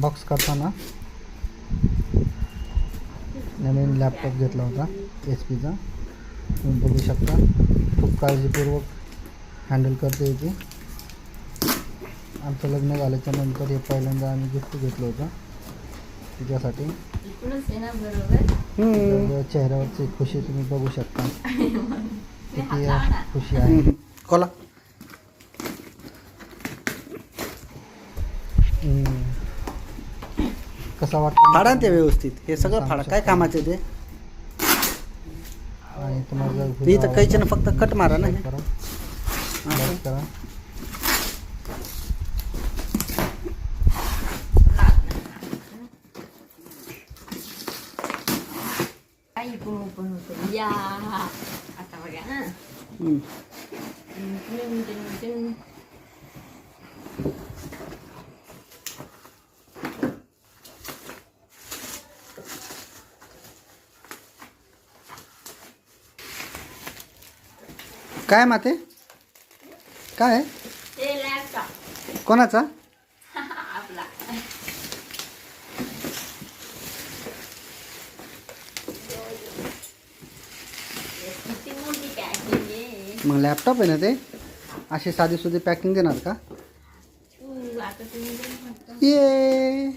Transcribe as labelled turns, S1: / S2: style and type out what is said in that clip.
S1: Unbox करताना नवीन laptop घेतला होता HP चा. तुम्ही बघू शकता खूप काळजीपूर्वक हँडल करते येते. आमचं लग्न झाल्याच्या नंतर हे पहिल्यांदा आम्ही गिफ्ट घेतलं होतं तिच्यासाठी. चेहऱ्यावरची खुशी तुम्ही बघू शकता किती खुशी आहे. कोला कसा वाटतं?
S2: फाडा ते व्यवस्थित, हे सगळं फाडा. काय कामाचे ते?
S1: आणि तुम्हाला जर
S2: ती तर कैचीनं फक्त कट मारा ना.
S1: करा लाईक करा.
S3: या आता बघा ना.
S2: काय माते? काय आहे?
S3: ते लॅपटॉप
S2: कोणाचा?
S3: आपला. किती मोठी पॅकिंग आहे.
S2: मग लॅपटॉप आहे ना ते? अशी साधी सुधी पॅकिंग देणार का?
S3: आता तुम्ही
S2: ये